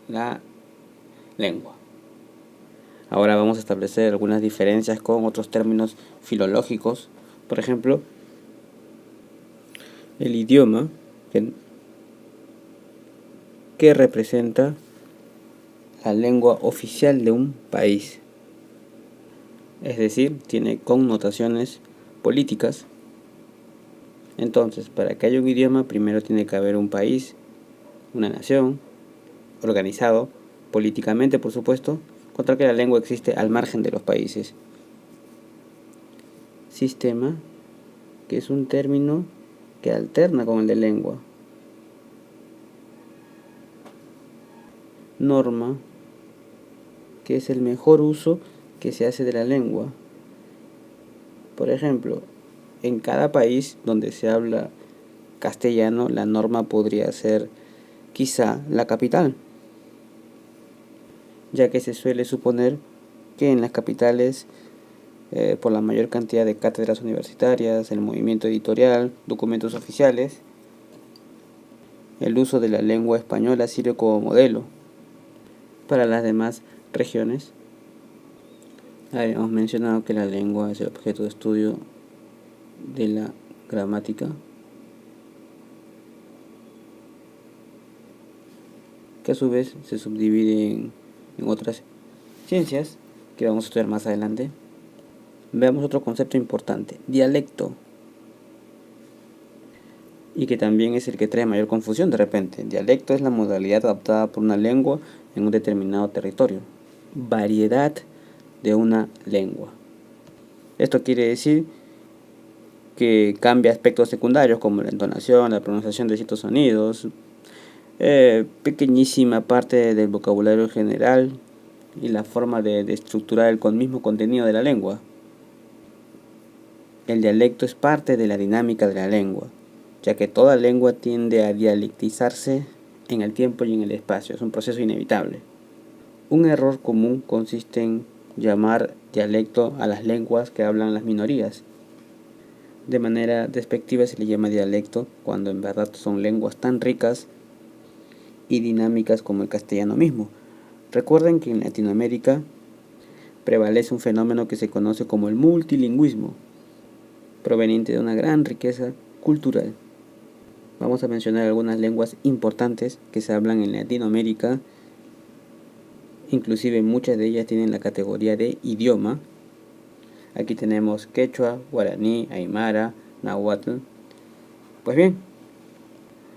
la lengua. Ahora vamos a establecer algunas diferencias con otros términos filológicos. Por ejemplo, el idioma que representa la lengua oficial de un país. Es decir, tiene connotaciones políticas. Entonces, para que haya un idioma, primero tiene que haber un país, una nación, organizado políticamente, por supuesto, contra que la lengua existe al margen de los países. Sistema, que es un término que alterna con el de lengua. Norma, que es el mejor uso que se hace de la lengua. Por ejemplo, en cada país donde se habla castellano, la norma podría ser quizá la capital, ya que se suele suponer que en las capitales, por la mayor cantidad de cátedras universitarias, el movimiento editorial, documentos oficiales, el uso de la lengua española sirve como modelo para las demás regiones. Habíamos mencionado que la lengua es el objeto de estudio de la gramática, que a su vez se subdivide en otras ciencias que vamos a estudiar más adelante. Veamos otro concepto importante, dialecto, y que también es el que trae mayor confusión de repente. Dialecto es la modalidad adaptada por una lengua en un determinado territorio. Variedad de una lengua. Esto quiere decir que cambia aspectos secundarios como la entonación, la pronunciación de ciertos sonidos, pequeñísima parte del vocabulario general y la forma de estructurar el mismo contenido de la lengua. El dialecto es parte de la dinámica de la lengua, ya que toda lengua tiende a dialectizarse en el tiempo y en el espacio. Es un proceso inevitable. Un error común consiste en llamar dialecto a las lenguas que hablan las minorías. De manera despectiva se le llama dialecto cuando en verdad son lenguas tan ricas y dinámicas como el castellano mismo. Recuerden que en Latinoamérica prevalece un fenómeno que se conoce como el multilingüismo, proveniente de una gran riqueza cultural. Vamos a mencionar algunas lenguas importantes que se hablan en Latinoamérica. Inclusive muchas de ellas tienen la categoría de idioma. Aquí tenemos quechua, guaraní, aymara, náhuatl. Pues bien,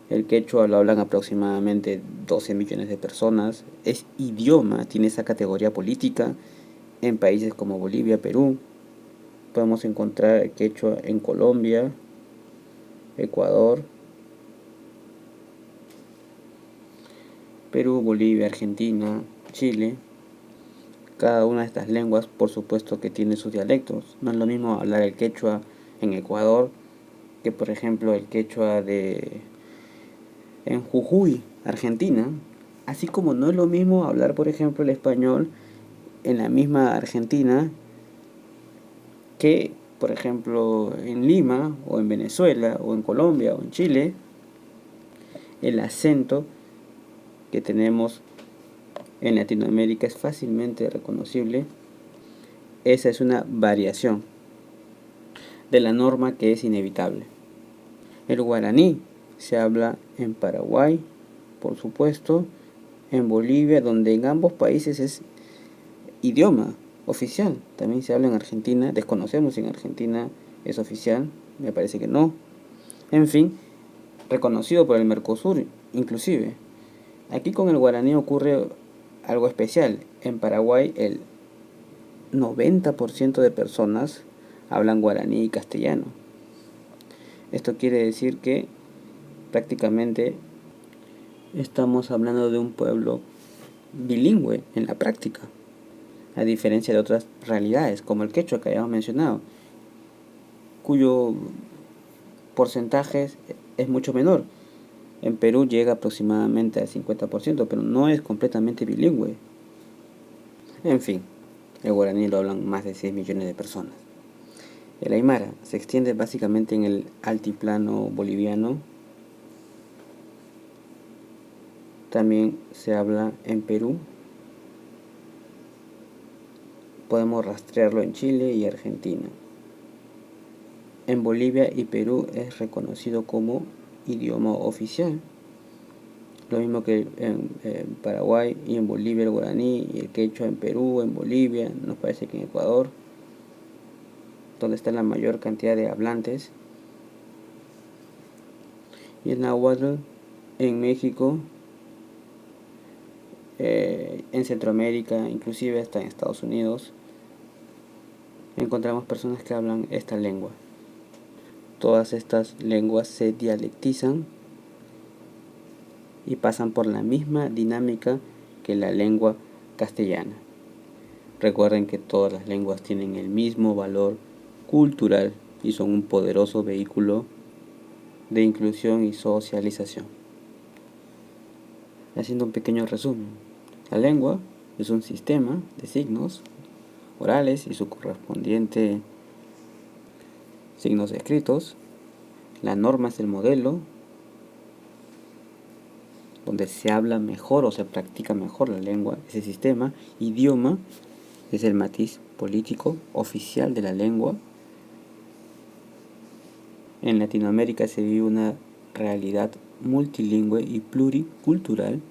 el quechua lo hablan aproximadamente 12 millones de personas. Es idioma, tiene esa categoría política en países como Bolivia, Perú. Podemos encontrar el quechua en Colombia, Ecuador, Perú, Bolivia, Argentina, Chile. Cada una de estas lenguas, por supuesto, que tiene sus dialectos. No es lo mismo hablar el quechua en Ecuador que, por ejemplo, el quechua en Jujuy, Argentina. Así como no es lo mismo hablar, por ejemplo, el español en la misma Argentina que, por ejemplo, en Lima, o en Venezuela, o en Colombia, o en Chile. El acento que tenemos en Latinoamérica es fácilmente reconocible. Esa es una variación de la norma que es inevitable. El guaraní se habla en Paraguay, por supuesto, en Bolivia, donde en ambos países es idioma oficial. También se habla en Argentina, desconocemos si en Argentina es oficial, me parece que no. En fin, reconocido por el Mercosur inclusive. Aquí con el guaraní ocurre algo especial. En Paraguay el 90% de personas hablan guaraní y castellano. Esto quiere decir que prácticamente estamos hablando de un pueblo bilingüe en la práctica, a diferencia de otras realidades como el quechua que habíamos mencionado, cuyo porcentaje es mucho menor. En Perú llega aproximadamente al 50%, pero no es completamente bilingüe. En fin, el guaraní lo hablan más de 6 millones de personas. El aymara se extiende básicamente en el altiplano boliviano. también se habla en Perú. Podemos rastrearlo en Chile y Argentina. En Bolivia y Perú es reconocido como idioma oficial. Lo mismo que en Paraguay y en Bolivia el guaraní y el quechua en Perú, en Bolivia, nos parece que en Ecuador, donde está la mayor cantidad de hablantes. Y el náhuatl en México, en Centroamérica, inclusive hasta en Estados Unidos, encontramos personas que hablan esta lengua. Todas estas lenguas se dialectizan y pasan por la misma dinámica que la lengua castellana. Recuerden que todas las lenguas tienen el mismo valor cultural y son un poderoso vehículo de inclusión y socialización. Haciendo un pequeño resumen, la lengua es un sistema de signos orales y su correspondiente signos escritos. La norma es el modelo donde se habla mejor o se practica mejor la lengua, ese sistema. Idioma es el matiz político oficial de la lengua. En Latinoamérica se vive una realidad multilingüe y pluricultural.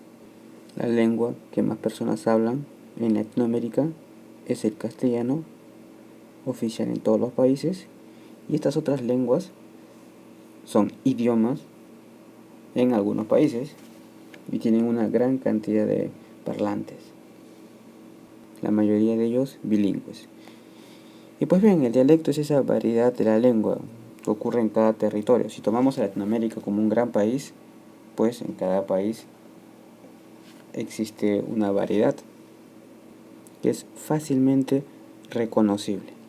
La lengua que más personas hablan en Latinoamérica es el castellano, oficial en todos los países, y estas otras lenguas son idiomas en algunos países y tienen una gran cantidad de parlantes, la mayoría de ellos bilingües. Y pues bien, el dialecto es esa variedad de la lengua que ocurre en cada territorio. Si tomamos a Latinoamérica como un gran país, pues en cada país existe una variedad que es fácilmente reconocible.